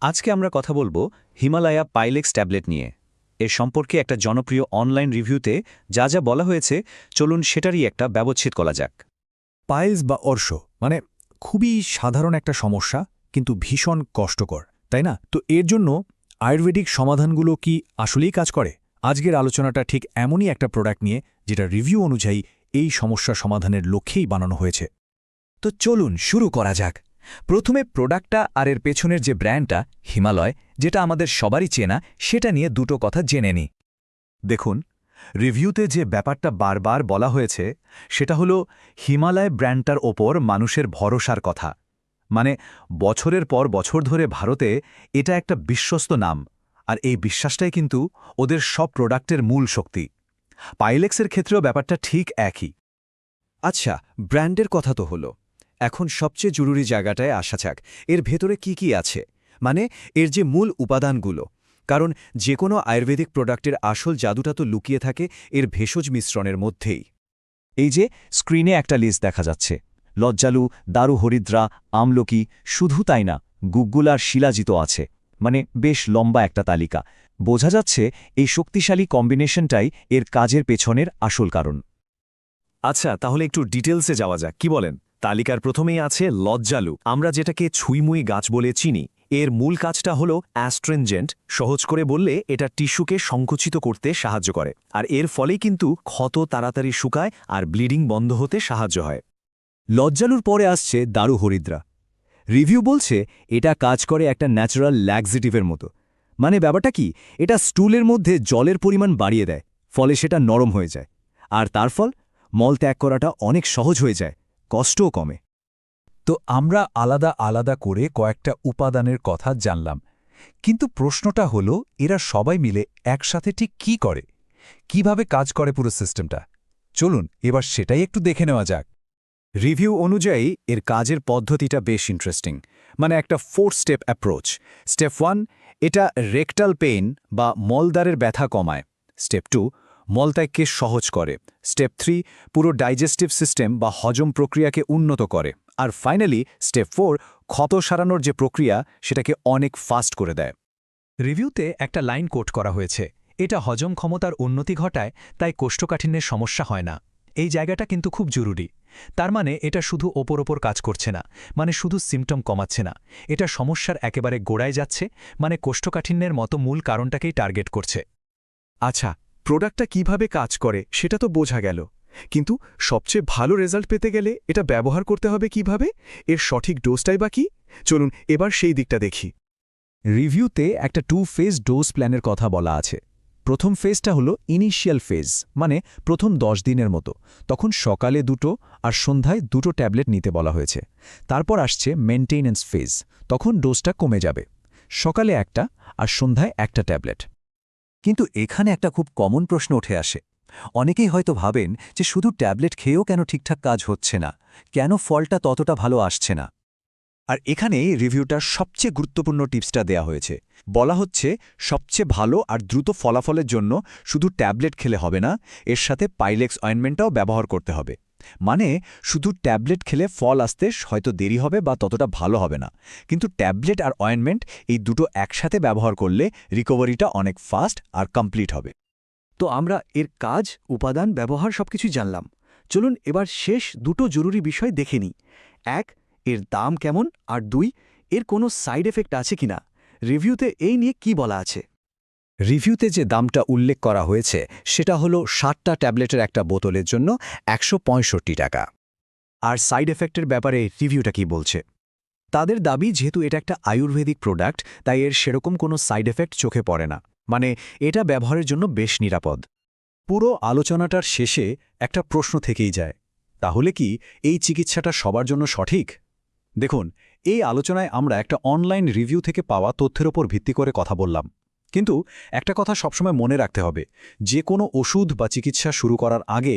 আজকে আমরা কথা বলবো হিমালয়া পাইলেক্স ট্যাবলেট নিয়ে। এর সম্পর্কে একটা জনপ্রিয় অনলাইন রিভিউতে যা যা বলা হয়েছে, চলুন সেটারই একটা ব্যবচ্ছেদ করা যাক। পাইলস বা অর্শ মানে খুবই সাধারণ একটা সমস্যা, কিন্তু ভীষণ কষ্টকর, তাই না? তো এর জন্য আয়ুর্বেদিক সমাধানগুলো কি আসলেই কাজ করে? আজকের আলোচনাটা ঠিক এমনই একটা প্রোডাক্ট নিয়ে, যেটা রিভিউ অনুযায়ী এই সমস্যা সমাধানের লক্ষ্যেই বানানো হয়েছে। তো চলুন শুরু করা যাক। প্রথমে প্রোডাক্টটা আর এর পেছনের যে ব্র্যান্ডটা হিমালয়, যেটা আমাদের সবারই চেনা, সেটা নিয়ে দুটো কথা জেনে নিই। দেখুন, রিভিউতে যে ব্যাপারটা বারবার বলা হয়েছে সেটা হলো হিমালয় ব্র্যান্ডটার ওপর মানুষের ভরসার কথা। মানে বছরের পর বছর ধরে ভারতে এটা একটা বিশ্বস্ত নাম, আর এই বিশ্বাসটাই কিন্তু ওদের সব প্রোডাক্টের মূল শক্তি। পাইলেক্সের ক্ষেত্রেও ব্যাপারটা ঠিক একই। আচ্ছা, ব্র্যান্ডের কথা তো হলো। এখন সবচেয়ে জরুরি জায়গাটায় আসা যাক, এর ভেতরে কি আছে, মানে এর যে মূল উপাদানগুলো। কারণ যে কোনো আয়ুর্বেদিক প্রোডাক্টের আসল জাদুটা তো লুকিয়ে থাকে এর ভেষজ মিশ্রণের মধ্যেই। এই যে স্ক্রিনে একটা লিস্ট দেখা যাচ্ছে, লজ্জালু, দারু হরিদ্রা, আমলকি, শুধু তাই না, গুগ্গুল আর শিলাজিত আছে। মানে বেশ লম্বা একটা তালিকা। বোঝা যাচ্ছে এই শক্তিশালী কম্বিনেশনটাই এর কাজের পেছনের আসল কারণ। আচ্ছা, তাহলে একটু ডিটেলসে যাওয়া যাক, কি বলেন? তালিকার প্রথমেই আছে লজ্জালু, আমরা যেটাকে ছুঁইমুই গাছ বলে চিনি। এর মূল কাজটা হলো অ্যাস্ট্রেনজেন্ট। সহজ করে বললে এটা টিস্যুকে সংকুচিত করতে সাহায্য করে, আর এর ফলেই কিন্তু ক্ষত তাড়াতাড়ি শুকায় আর ব্লিডিং বন্ধ হতে সাহায্য হয়। লজ্জালুর পরে আসছে দারু হরিদ্রা। রিভিউ বলছে এটা কাজ করে একটা ন্যাচারাল ল্যাক্সিটিভের মতো। মানে ব্যাপারটা কি, এটা স্টুলের মধ্যে জলের পরিমাণ বাড়িয়ে দেয়, ফলে সেটা নরম হয়ে যায়, আর তার ফল মল ত্যাগ করাটা অনেক সহজ হয়ে যায়, কষ্টও কমে। তো আমরা আলাদা আলাদা করে কয়েকটা উপাদানের কথা জানলাম, কিন্তু প্রশ্নটা হলো এরা সবাই মিলে একসাথে ঠিক কি করে, কিভাবে কাজ করে পুরো সিস্টেমটা। চলুন এবার সেটাই একটু দেখে নেওয়া যাক। রিভিউ অনুযায়ী এর কাজের পদ্ধতিটা বেশ ইন্টারেস্টিং। মানে একটা 4 স্টেপ অ্যাপ্রোচ। স্টেপ 1, এটা রেকটাল পেইন বা মলদ্বারের ব্যথা কমায়। স্টেপ 2, মলত্যাগকে সহজ করে। স্টেপ 3, পুরো ডাইজেস্টিভ সিস্টেম বা হজম প্রক্রিয়াকে উন্নত করে। আর ফাইনালি স্টেপ 4, ক্ষত সারানোর যে প্রক্রিয়া সেটাকে অনেক ফাস্ট করে দেয়। রিভিউতে একটা লাইন কোট করা হয়েছে, এটা হজম ক্ষমতার উন্নতি ঘটায়, তাই কোষ্ঠকাঠিন্যের সমস্যা হয় না। এই জায়গাটা কিন্তু খুব জরুরি। তার মানে এটা শুধু ওপর কাজ করছে না, মানে শুধু সিমটম কমাচ্ছে না, এটা সমস্যার একেবারে গোড়ায় যাচ্ছে, মানে কোষ্ঠকাঠিন্যের মতো মূল কারণটাকেই টার্গেট করছে। আচ্ছা, প্রোডাক্টটা কিভাবে কাজ করে সেটা তো বোঝা গেল, কিন্তু সবচেয়ে ভালো রেজাল্ট পেতে গেলে এটা ব্যবহার করতে হবে কিভাবে, এর সঠিক ডোজটাই বা কি? চলুন এবার সেই দিকটা দেখি। রিভিউতে একটা 2 ফেজ ডোজ প্ল্যানের কথা বলা আছে। প্রথম ফেজটা হলো ইনিশিয়াল ফেজ, মানে প্রথম 10 দিনের মতো। তখন সকালে 2টো আর সন্ধ্যায় 2টো ট্যাবলেট নিতে বলা হয়েছে। তারপর আসছে মেইনটেনেন্স ফেজ, তখন ডোজটা কমে যাবে, সকালে 1টা আর সন্ধ্যায় 1টা ট্যাবলেট। কিন্তু এখানে একটা খুব কমন প্রশ্ন উঠে আসে। অনেকেই হয়তো ভাবেন যে শুধু ট্যাবলেট খেয়েও কেন ঠিকঠাক কাজ হচ্ছে না, কেন ফলটা ততটা ভালো আসছে না। আর এখানেই রিভিউটার সবচেয়ে গুরুত্বপূর্ণ টিপসটা দেয়া হয়েছে। বলা হচ্ছে সবচেয়ে ভালো আর দ্রুত ফলাফলের জন্য শুধু ট্যাবলেট খেলে হবে না, এর সাথে পাইলেক্স অয়েনমেন্টটাও ব্যবহার করতে হবে। মানে শুধু ট্যাবলেট খেলে ফল আসতে হয়তো দেরি হবে বা ততটা ভালো হবে না, কিন্তু ট্যাবলেট আর অয়েনমেন্ট এই দুটো একসাথে ব্যবহার করলে রিকভারিটা অনেক ফাস্ট আর কমপ্লিট হবে। তো আমরা এর কাজ, উপাদান, ব্যবহার সবকিছুই জানলাম। চলুন এবার শেষ দুটো জরুরি বিষয় দেখে নিই। 1, এর দাম কেমন, আর 2, এর কোনো সাইড এফেক্ট আছে কিনা। রিভিউতে এই নিয়ে কি বলা আছে? রিভিউতে যে দামটা উল্লেখ করা হয়েছে সেটা হলো 7টা ট্যাবলেটের একটা বোতলের জন্য 165 টাকা। আর সাইড এফেক্টের ব্যাপারে রিভিউটা কি বলছে? তাদের দাবি, যেহেতু এটা একটা আয়ুর্বেদিক প্রোডাক্ট, তাই এর সেরকম কোনো সাইড এফেক্ট চোখে পড়ে না, মানে এটা ব্যবহারের জন্য বেশ নিরাপদ। পুরো আলোচনাটার শেষে একটা প্রশ্ন থেকেই যায়, তাহলে কি এই চিকিৎসাটা সবার জন্য সঠিক? দেখুন, এই আলোচনায় আমরা একটা অনলাইন রিভিউ থেকে পাওয়া তথ্যের ওপর ভিত্তি করে কথা বললাম, কিন্তু একটা কথা সবসময় মনে রাখতে হবে, যে কোনো ওষুধ বা চিকিৎসা শুরু করার আগে